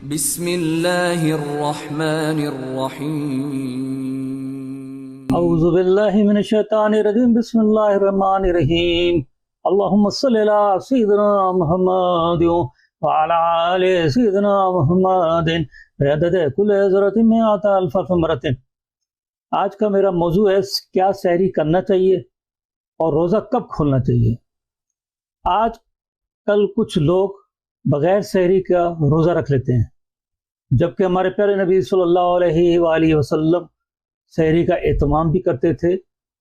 بسم اللہ الرحمن الرحیم۔ اعوذ باللہ من الشیطان الرجیم، بسم اللہ الرحمن الرحیم۔ اللہم صلی علی سیدنا محمد وعلی آل سیدنا محمد بعدد کل ذرۃ مئات الف مرۃ۔ آج کا میرا موضوع ہے کیا سحری کرنا چاہیے اور روزہ کب کھولنا چاہیے۔ آج کل کچھ لوگ بغیر سحری کا روزہ رکھ لیتے ہیں، جبکہ ہمارے پیارے نبی صلی اللہ علیہ وآلہ وسلم سحری کا اہتمام بھی کرتے تھے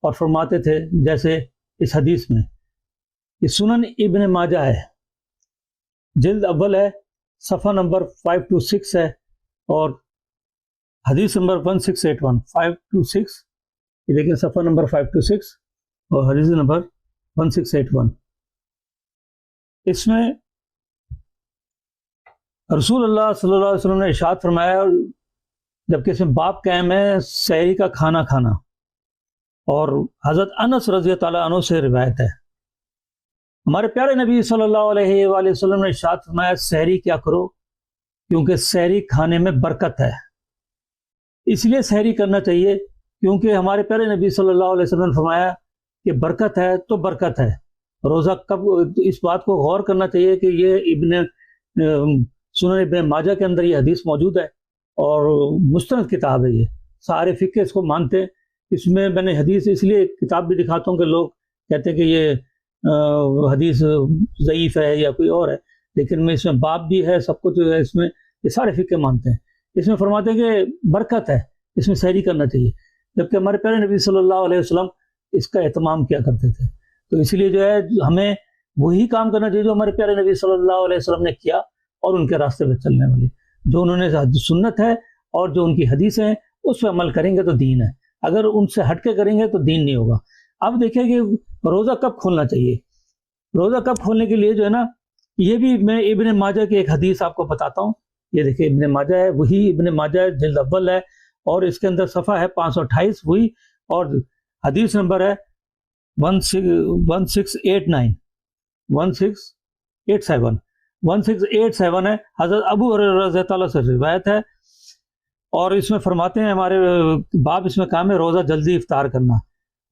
اور فرماتے تھے، جیسے اس حدیث میں کہ سنن ابن ماجہ ہے، جلد اول ہے، صفحہ نمبر 526 ہے، اور حدیث نمبر 1681 526، یہ دیکھیں صفحہ نمبر 526 اور حدیث نمبر 1681۔ اس میں رسول اللہ صلی اللہ علیہ وسلم نے ارشاد فرمایا، جبکہ اس میں باب قائم ہے سحری کا کھانا کھانا، اور حضرت انس رضی تعالیٰ عنہ سے روایت ہے، ہمارے پیارے نبی صلی اللہ علیہ وآلہ وسلم نے ارشاد فرمایا سحری کیا کرو، کیونکہ سحری کھانے میں برکت ہے۔ اس لیے سحری کرنا چاہیے کیونکہ ہمارے پیارے نبی صلی اللہ علیہ وسلم نے فرمایا کہ برکت ہے تو برکت ہے۔ روزہ کب، اس بات کو غور کرنا چاہیے کہ یہ سنن ابن ماجہ کے اندر یہ حدیث موجود ہے اور مستند کتاب ہے، یہ سارے فقہ اس کو مانتے ہیں۔ اس میں نے حدیث اس لیے کتاب بھی دکھاتا ہوں کہ لوگ کہتے ہیں کہ یہ حدیث ضعیف ہے یا کوئی اور ہے، لیکن اس میں باب بھی ہے، سب کچھ ہے، اس میں یہ سارے فقہ مانتے ہیں۔ اس میں فرماتے ہیں کہ برکت ہے، اس میں سحری کرنا چاہیے، جبکہ ہمارے پیارے نبی صلی اللہ علیہ وسلم اس کا اہتمام کیا کرتے تھے۔ تو اس لیے جو ہے ہمیں وہی کام کرنا چاہیے جو ہمارے پیارے نبی صلی اللہ علیہ وسلم نے کیا، اور ان کے راستے پہ چلنے والی جو انہوں نے سنت ہے اور جو ان کی حدیثیں ہیں اس پہ عمل کریں گے تو دین ہے، اگر ان سے ہٹ کے کریں گے تو دین نہیں ہوگا۔ اب دیکھیں کہ روزہ کب کھولنا چاہیے۔ روزہ کب کھولنے کے لیے جو ہے نا، یہ بھی میں ابن ماجہ کی ایک حدیث آپ کو بتاتا ہوں۔ یہ دیکھیں ابن ماجہ ہے، وہی ابن ماجہ ہے، جلد اول ہے، اور اس کے اندر صفحہ ہے 528 وہی، اور حدیث نمبر ہے 1687 ہے، حضرت ابو ہریرہ رضی اللہ عنہ سے روایت ہے، اور اس میں فرماتے ہیں، ہمارے باب اس میں کام ہے روزہ جلدی افطار کرنا۔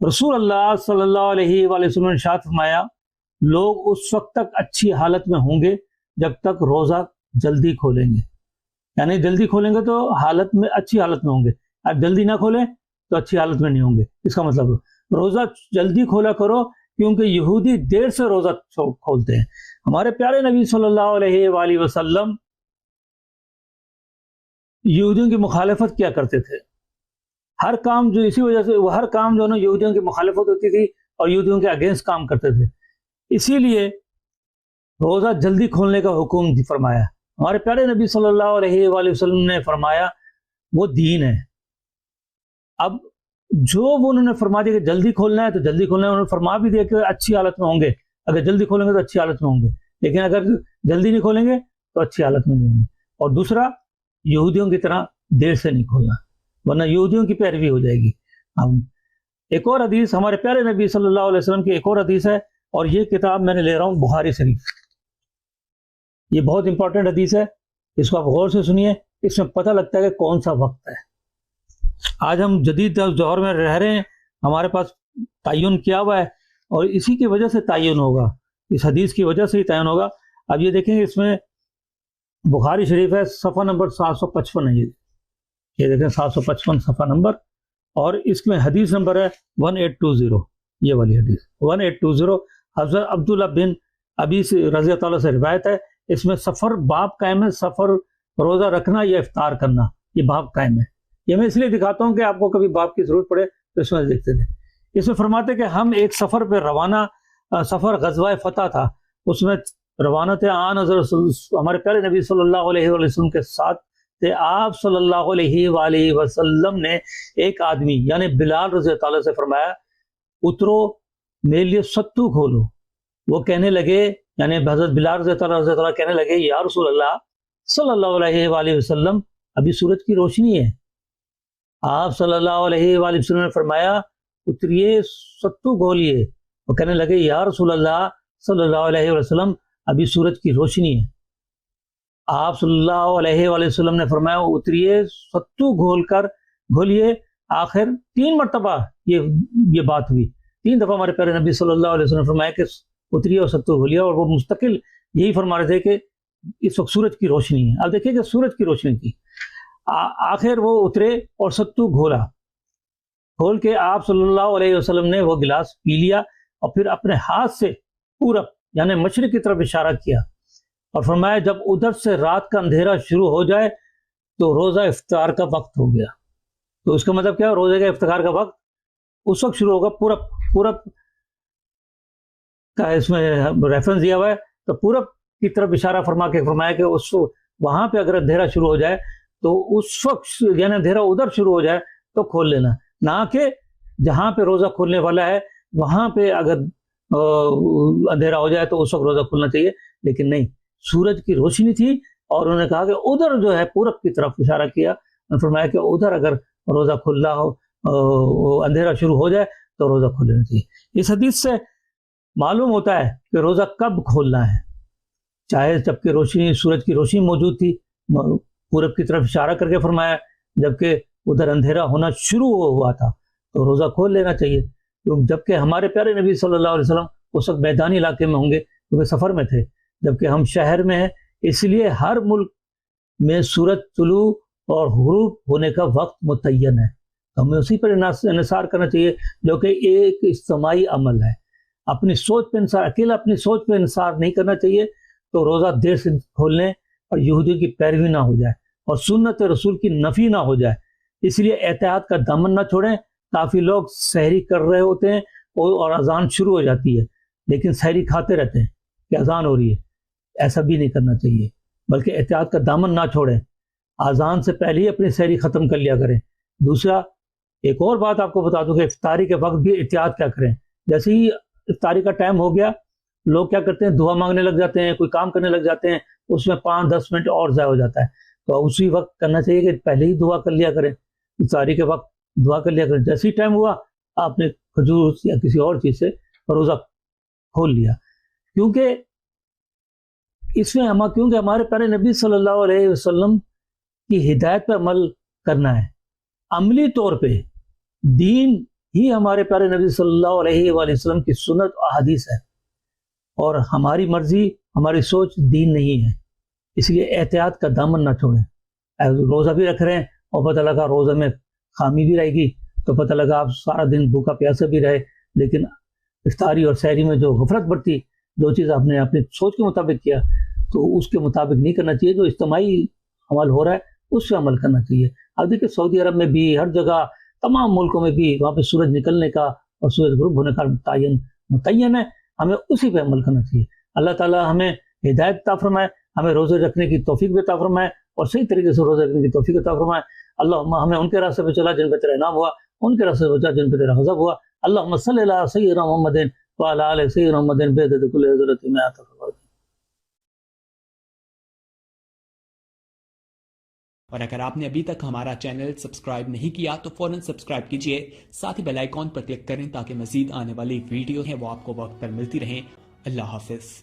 رسول اللہ صلی اللہ علیہ وآلہ وسلم نے ارشاد فرمایا، لوگ اس وقت تک اچھی حالت میں ہوں گے جب تک روزہ جلدی کھولیں گے، یعنی جلدی کھولیں گے تو حالت میں اچھی حالت میں ہوں گے، اب جلدی نہ کھولیں تو اچھی حالت میں نہیں ہوں گے۔ اس کا مطلب روزہ جلدی کھولا کرو، کیونکہ یہودی دیر سے روزہ کھولتے ہیں۔ ہمارے پیارے نبی صلی اللہ علیہ وآلہ وسلم یہودیوں کی مخالفت کیا کرتے تھے، ہر کام جو اسی وجہ سے ہر کام جو ہے نا یہودیوں کی مخالفت ہوتی تھی اور یہودیوں کے اگینسٹ کام کرتے تھے، اسی لیے روزہ جلدی کھولنے کا حکم فرمایا۔ ہمارے پیارے نبی صلی اللہ علیہ وآلہ وسلم نے فرمایا وہ دین ہے۔ اب جو وہ انہوں نے فرما دیا کہ جلدی کھولنا ہے تو جلدی کھولنا ہے، انہوں نے فرما بھی دیا کہ اچھی حالت میں ہوں گے، اگر جلدی کھولیں گے تو اچھی حالت میں ہوں گے، لیکن اگر جلدی نہیں کھولیں گے تو اچھی حالت میں نہیں ہوں گے۔ اور دوسرا، یہودیوں کی طرح دیر سے نہیں کھولنا، ورنہ یہودیوں کی پیروی ہو جائے گی۔ ایک اور حدیث ہمارے پیارے نبی صلی اللہ علیہ وسلم کی ایک اور حدیث ہے، اور یہ کتاب میں نے لے رہا ہوں بخاری شریف، یہ بہت امپورٹنٹ حدیث ہے، اس کو آپ غور سے سنیے، اس میں پتہ لگتا ہے کہ کون سا وقت ہے۔ آج ہم جدید دور میں رہ رہے ہیں، ہمارے پاس تعین کیا ہوا ہے، اور اسی کی وجہ سے تعین ہوگا، اس حدیث کی وجہ سے ہی تعین ہوگا۔ اب یہ دیکھیں اس میں بخاری شریف ہے، صفحہ نمبر 755 ہے، یہ دیکھیں 755 صفحہ نمبر، اور اس میں حدیث نمبر ہے 1820، یہ والی حدیث 1820، حضرت عبداللہ بن ابی رضی اللہ عنہ سے روایت ہے۔ اس میں سفر باب قائم ہے، سفر روزہ رکھنا یا افطار کرنا، یہ باب قائم ہے۔ یہ میں اس لیے دکھاتا ہوں کہ آپ کو کبھی باب کی ضرورت پڑے تو اس میں دیکھتے تھے۔ اس میں فرماتے کہ ہم ایک سفر پہ روانہ، سفر غزوہ فتح تھا، اس میں روانہ تھے، ہمارے پیارے نبی صلی اللہ علیہ وسلم کے ساتھ تھے۔ آپ صلی اللہ علیہ وآلہ وسلم نے ایک آدمی یعنی بلال رضی اللہ عنہ سے فرمایا، اترو میرے لیے ستو کھولو۔ وہ کہنے لگے، یعنی حضرت بلال رضی اللہ کہنے لگے، یا رسول اللہ صلی اللہ علیہ وآلہ وسلم ابھی سورج کی روشنی ہے۔ آپ صلی اللہ علیہ وآلہ وسلم نے فرمایا، اتریے ستو کھولیے۔ وہ کہنے لگے، یا رسول اللہ صلی اللہ علیہ وسلم ابھی سورج کی روشنی ہے۔ آپ صلی اللہ علیہ وآلہ وسلم نے فرمایا اتریے ستو گھولیے. آخر 3 مرتبہ یہ بات ہوئی. 3 دفعہ ہمارے پیارے نبی صلی اللہ علیہ وسلم نے فرمایا کہ اتریے اور ستو گھولیے, اور وہ مستقل یہی فرما رہے تھے کہ اس وقت سورج کی روشنی ہے. اب دیکھیں کہ سورج کی روشنی تھی. آخر وہ اترے اور ستو کھول کے آپ صلی اللہ علیہ وسلم نے وہ گلاس پی لیا, اور پھر اپنے ہاتھ سے پورب یعنی مشرق کی طرف اشارہ کیا, اور فرمایا جب ادھر سے رات کا اندھیرا شروع ہو جائے تو روزہ افطار کا وقت ہو گیا. تو اس کا مطلب کیا ہے؟ روزے کا افطار کا وقت اس وقت شروع ہوگا. پورب کا اس میں ریفرنس دیا ہوا ہے, تو پورب کی طرف اشارہ فرمایا کہ اس وہاں پہ اگر اندھیرا شروع ہو جائے تو اس وقت یعنی اندھیرا ادھر شروع ہو جائے تو کھول لینا, نہ کہ جہاں پہ روزہ کھولنے والا ہے وہاں پہ اگر اندھیرا ہو جائے تو اس وقت روزہ کھولنا چاہیے. لیکن نہیں, سورج کی روشنی تھی اور انہوں نے کہا کہ ادھر جو ہے پورب کی طرف اشارہ کیا, فرمایا کہ ادھر اگر روزہ کھلا ہو اندھیرا شروع ہو جائے تو روزہ کھول لینا چاہیے. اس حدیث سے معلوم ہوتا ہے کہ روزہ کب کھولنا ہے, چاہے جب کہ سورج کی روشنی موجود تھی, پورب کی طرف اشارہ کر کے فرمایا, جبکہ ادھر اندھیرا ہونا شروع ہوا تھا تو روزہ کھول لینا چاہیے. جبکہ ہمارے پیارے نبی صلی اللہ علیہ وسلم اس وقت میدانی علاقے میں ہوں گے کیونکہ سفر میں تھے, جبکہ ہم شہر میں ہیں. اس لیے ہر ملک میں سورج طلوع اور غروب ہونے کا وقت متعین ہے, ہمیں اسی پر انحصار کرنا چاہیے, جو کہ ایک اجتماعی عمل ہے. اپنی سوچ پہ اکیلا اپنی سوچ پہ انحصار نہیں کرنا چاہیے, تو روزہ دیر سے کھولنے اور یہودیوں کی پیروی نہ ہو جائے اور سنت رسول کی نفی نہ ہو جائے. اس لیے احتیاط کا دامن نہ چھوڑیں. کافی لوگ سحری کر رہے ہوتے ہیں اور اذان شروع ہو جاتی ہے, لیکن سحری کھاتے رہتے ہیں کہ اذان ہو رہی ہے. ایسا بھی نہیں کرنا چاہیے, بلکہ احتیاط کا دامن نہ چھوڑیں. اذان سے پہلے ہی اپنی سحری ختم کر لیا کریں. دوسرا, ایک اور بات آپ کو بتا دوں کہ افطاری کے وقت بھی احتیاط کیا کریں. جیسے ہی افطاری کا ٹائم ہو گیا, لوگ کیا کرتے ہیں, دعا مانگنے لگ جاتے ہیں, کوئی کام کرنے لگ جاتے ہیں, اس میں 5-10 منٹ اور ضائع ہو جاتا ہے. تو اسی وقت کرنا چاہیے کہ پہلے ہی دعا کر لیا کریں, افطاری کے وقت دعا کر لیا کریں. جیسے ہی ٹائم ہوا آپ نے کھجور یا کسی اور چیز سے روزہ کھول لیا. کیونکہ ہمارے پیارے نبی صلی اللہ علیہ وسلم کی ہدایت پر عمل کرنا ہے. عملی طور پہ دین ہی ہمارے پیارے نبی صلی اللہ علیہ وآلہ وسلم کی سنت اور حدیث ہے, اور ہماری مرضی ہماری سوچ دین نہیں ہے. اس لیے احتیاط کا دامن نہ چھوڑیں. روزہ بھی رکھ رہے ہیں اور پتہ لگا روزہ میں خامی بھی رہے گی, تو پتہ لگا آپ سارا دن بھوکا پیاسا بھی رہے, لیکن افطاری اور سحری میں جو غفلت برتی, جو چیز آپ نے اپنی سوچ کے مطابق کیا, تو اس کے مطابق نہیں کرنا چاہیے. جو اجتماعی عمل ہو رہا ہے اس پہ عمل کرنا چاہیے. اب دیکھیں سعودی عرب میں بھی, ہر جگہ تمام ملکوں میں بھی وہاں پہ سورج نکلنے کا اور سورج غروب ہونے کا متعین ہے. ہمیں اسی پہ عمل کرنا چاہیے. اللہ تعالیٰ ہمیں ہدایت عطا فرمائے, ہمیں روزے رکھنے کی توفیق بھی عطا فرمائے, اور صحیح طریقے سے روزے رکھنے کی توفیق عطا فرمائے. اللہم ہمیں ان کے راستے پہ چلا جن پہ تیرا انعام ہوا, ان کے راستے پہ چلا جن پہ تیرا غضب ہوا. اللہم صلی علی سیدنا محمد وعلی آل سیدنا محمد بعدد کل حضرت میں آتا فرمائے. اور اگر آپ نے ابھی تک ہمارا چینل سبسکرائب نہیں کیا تو فوراً سبسکرائب کیجئے, ساتھ ہی بیل آئیکن پر کلک کریں تاکہ مزید آنے والی ویڈیو ہیں وہ آپ کو وقت پر ملتی رہیں. اللہ حافظ.